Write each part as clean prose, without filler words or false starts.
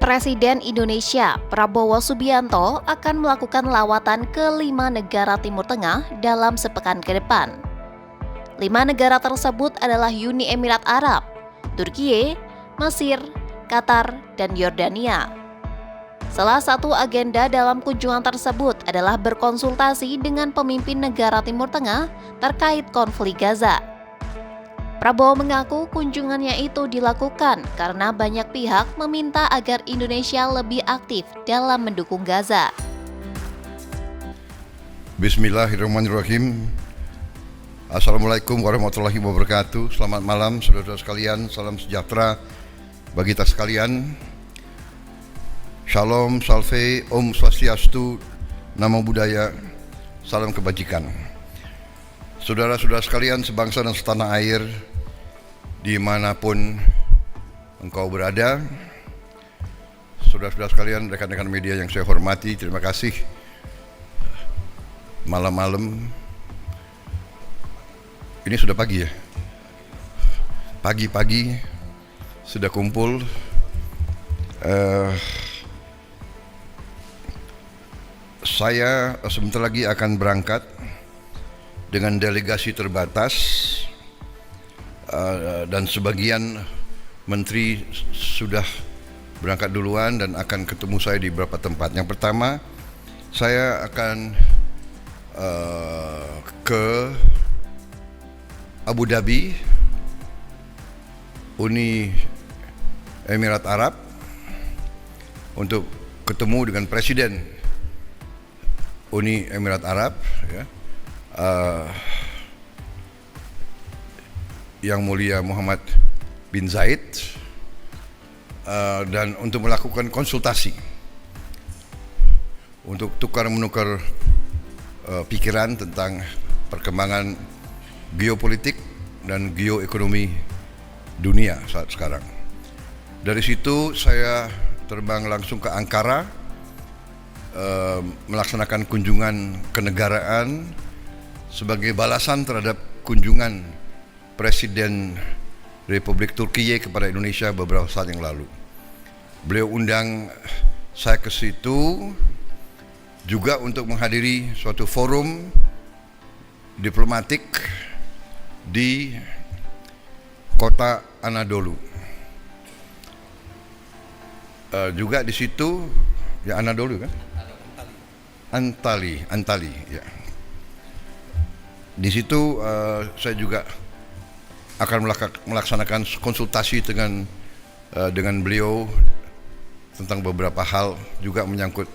Presiden Indonesia Prabowo Subianto akan melakukan lawatan ke 5 negara Timur Tengah dalam sepekan ke depan. 5 negara tersebut adalah Uni Emirat Arab, Turkiye, Mesir, Qatar, dan Yordania. Salah satu agenda dalam kunjungan tersebut adalah berkonsultasi dengan pemimpin negara Timur Tengah terkait konflik Gaza. Prabowo mengaku kunjungannya itu dilakukan karena banyak pihak meminta agar Indonesia lebih aktif dalam mendukung Gaza. Bismillahirrahmanirrahim. Assalamualaikum warahmatullahi wabarakatuh. Selamat malam saudara-saudara sekalian. Salam sejahtera bagi kita sekalian. Shalom, salve, Om Swastiastu, Namo Buddhaya, salam kebajikan. Saudara-saudara sekalian sebangsa dan setanah air, dimanapun engkau berada, saudara-saudara sekalian, rekan-rekan media yang saya hormati, terima kasih. Malam-malam, ini sudah pagi ya, pagi-pagi sudah kumpul. Saya sebentar lagi akan berangkat dengan delegasi terbatas dan sebagian menteri sudah berangkat duluan dan akan ketemu saya di beberapa tempat. Yang pertama, saya akan ke Abu Dhabi, Uni Emirat Arab, untuk ketemu dengan Presiden Uni Emirat Arab, ya, Yang Mulia Muhammad bin Zayed, dan untuk melakukan konsultasi, untuk tukar-menukar pikiran tentang perkembangan geopolitik dan geoekonomi dunia saat sekarang. Dari situ saya terbang langsung ke Ankara, melaksanakan kunjungan kenegaraan sebagai balasan terhadap kunjungan Presiden Republik Turkiye kepada Indonesia beberapa saat yang lalu. Beliau undang saya ke situ juga untuk menghadiri suatu forum diplomatik di kota Anadolu. Juga di situ, ya Anadolu kan? Antali, ya. Di situ saya juga akan melaksanakan konsultasi dengan beliau tentang beberapa hal juga menyangkut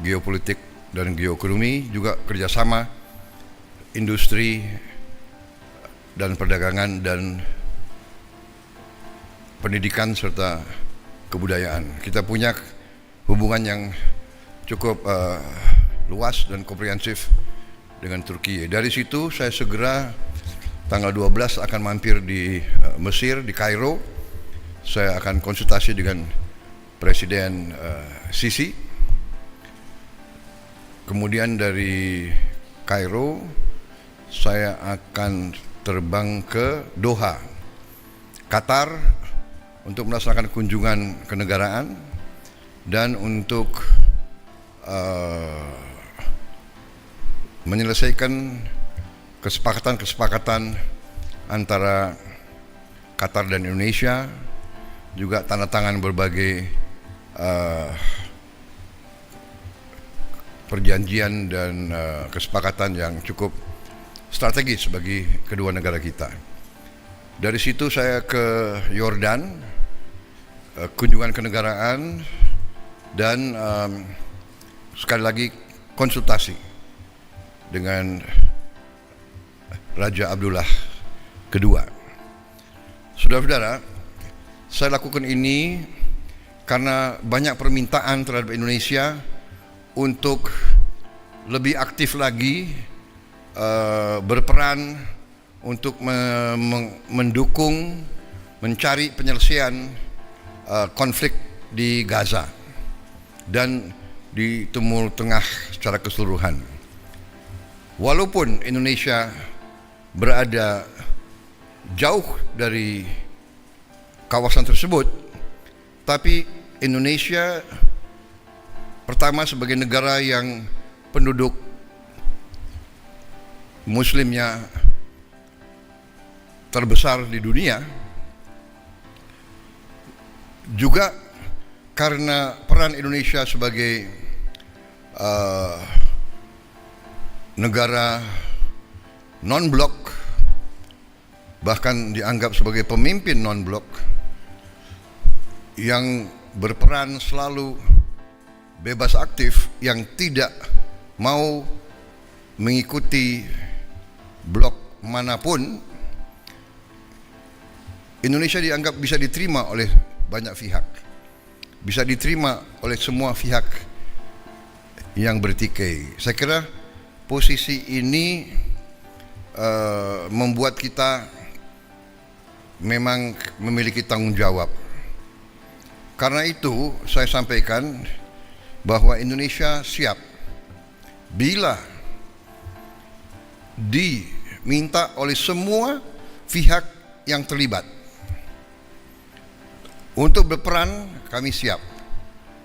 geopolitik dan geoekonomi, juga kerjasama industri dan perdagangan dan pendidikan serta kebudayaan. Kita punya hubungan yang cukup luas dan komprehensif dengan Turki. Dari situ saya segera tanggal 12 akan mampir di Mesir, di Kairo. Saya akan konsultasi dengan Presiden Sisi. Kemudian dari Kairo saya akan terbang ke Doha, Qatar, untuk melaksanakan kunjungan kenegaraan dan untuk menyelesaikan kesepakatan antara Qatar dan Indonesia, juga tanda tangan berbagai perjanjian dan kesepakatan yang cukup strategis bagi kedua negara kita. Dari situ saya ke Yordan, kunjungan kenegaraan dan sekali lagi konsultasi dengan Raja Abdullah II. Saudara-saudara, saya lakukan ini karena banyak permintaan terhadap Indonesia untuk lebih aktif lagi berperan untuk mendukung mencari penyelesaian konflik di Gaza dan di Timur Tengah secara keseluruhan. Walaupun Indonesia berada jauh dari kawasan tersebut, tapi Indonesia pertama sebagai negara yang penduduk Muslimnya terbesar di dunia, juga karena peran Indonesia sebagai negara non-blok, bahkan dianggap sebagai pemimpin non-blok yang berperan selalu bebas aktif, yang tidak mau mengikuti blok manapun. Indonesia dianggap bisa diterima oleh banyak pihak, bisa diterima oleh semua pihak yang bertikai. Saya kira posisi ini membuat kita memang memiliki tanggung jawab. Karena itu saya sampaikan bahwa Indonesia siap bila diminta oleh semua pihak yang terlibat untuk berperan. Kami siap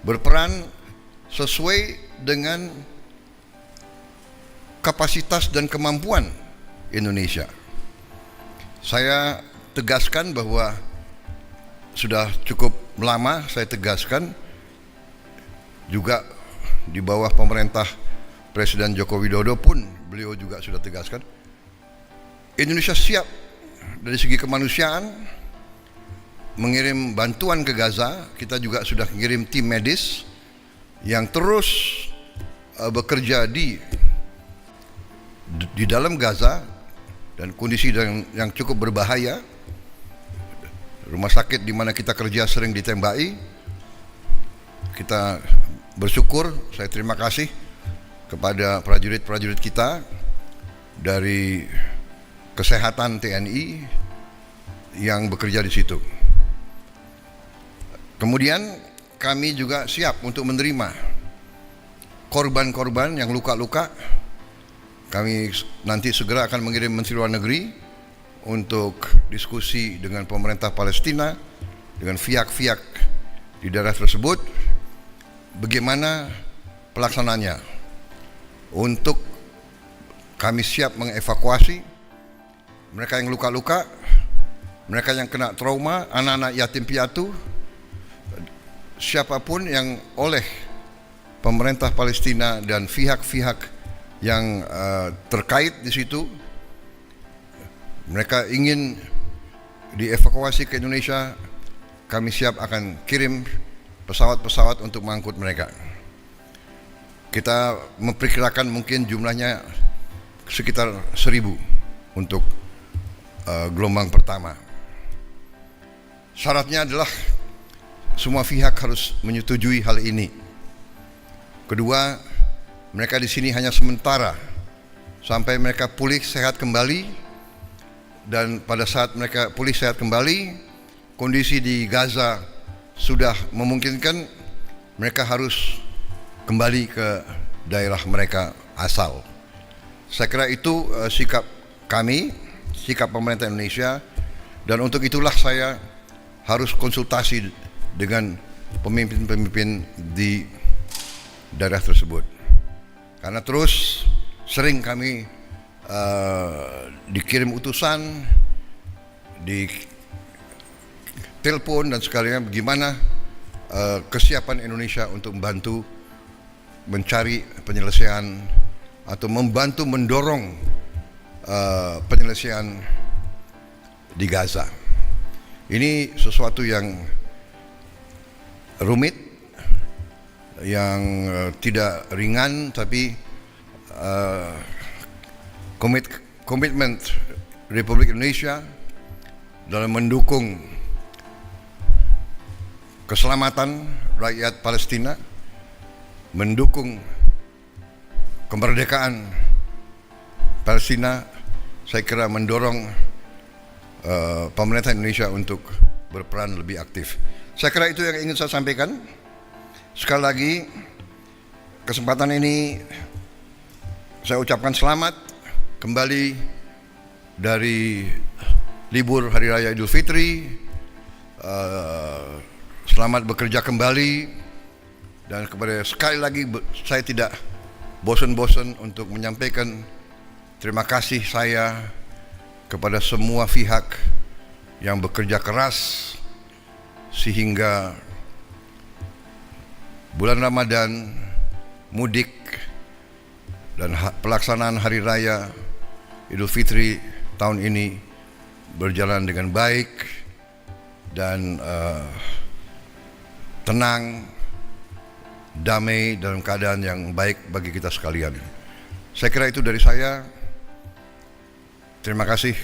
berperan sesuai dengan kapasitas dan kemampuan Indonesia. Saya tegaskan bahwa sudah cukup lama saya tegaskan, juga di bawah pemerintah Presiden Joko Widodo pun beliau juga sudah tegaskan, Indonesia siap dari segi kemanusiaan mengirim bantuan ke Gaza. Kita juga sudah mengirim tim medis yang terus bekerja di dalam Gaza, dan kondisi yang cukup berbahaya. Rumah sakit di mana kita kerja sering ditembaki. Kita bersyukur, saya terima kasih kepada prajurit-prajurit kita dari kesehatan TNI yang bekerja di situ. Kemudian kami juga siap untuk menerima korban-korban yang luka-luka. Kami nanti segera akan mengirim Menteri Luar Negeri untuk diskusi dengan pemerintah Palestina, dengan pihak-pihak di daerah tersebut, bagaimana pelaksananya. Untuk kami siap mengevakuasi mereka yang luka-luka, mereka yang kena trauma, anak-anak yatim piatu, siapapun yang oleh pemerintah Palestina dan pihak-pihak yang terkait di situ, mereka ingin dievakuasi ke Indonesia, kami siap akan kirim pesawat-pesawat untuk mengangkut mereka. Kita memperkirakan mungkin jumlahnya sekitar 1.000 untuk gelombang pertama. Syaratnya adalah semua pihak harus menyetujui hal ini. Kedua, mereka di sini hanya sementara sampai mereka pulih sehat kembali. Dan pada saat mereka pulih sehat kembali, kondisi di Gaza sudah memungkinkan, mereka harus kembali ke daerah mereka asal. Saya kira itu sikap kami, sikap pemerintah Indonesia, dan untuk itulah saya harus konsultasi dengan pemimpin-pemimpin di daerah tersebut. Karena terus sering kami dikirim utusan, di telepon dan sekalian bagaimana kesiapan Indonesia untuk membantu mencari penyelesaian atau membantu mendorong penyelesaian di Gaza. Ini sesuatu yang rumit, yang tidak ringan, tapi komitmen Republik Indonesia dalam mendukung keselamatan rakyat Palestina, mendukung kemerdekaan Palestina, saya kira mendorong pemerintah Indonesia untuk berperan lebih aktif. Saya kira itu yang ingin saya sampaikan. Sekali lagi, kesempatan ini saya ucapkan selamat kembali dari libur Hari Raya Idul Fitri. selamat bekerja kembali, dan kepada sekali lagi saya tidak bosan-bosan untuk menyampaikan terima kasih saya kepada semua pihak yang bekerja keras sehingga bulan Ramadan, mudik, dan pelaksanaan Hari Raya Idul Fitri tahun ini berjalan dengan baik dan tenang, damai, dalam keadaan yang baik bagi kita sekalian. Saya kira itu dari saya. Terima kasih.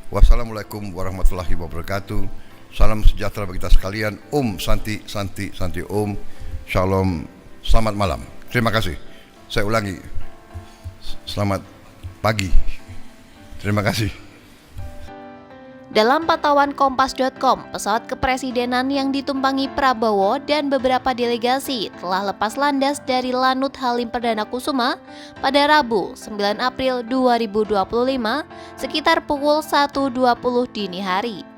Wassalamualaikum warahmatullahi wabarakatuh. Salam sejahtera bagi kita sekalian. Om Santi Santi Santi Om. Shalom. Selamat malam. Terima kasih. Saya ulangi. Selamat pagi. Terima kasih. Dalam pantauan Kompas.com, pesawat kepresidenan yang ditumpangi Prabowo dan beberapa delegasi telah lepas landas dari Lanut Halim Perdana Kusuma pada Rabu 9 April 2025 sekitar pukul 1.20 dini hari.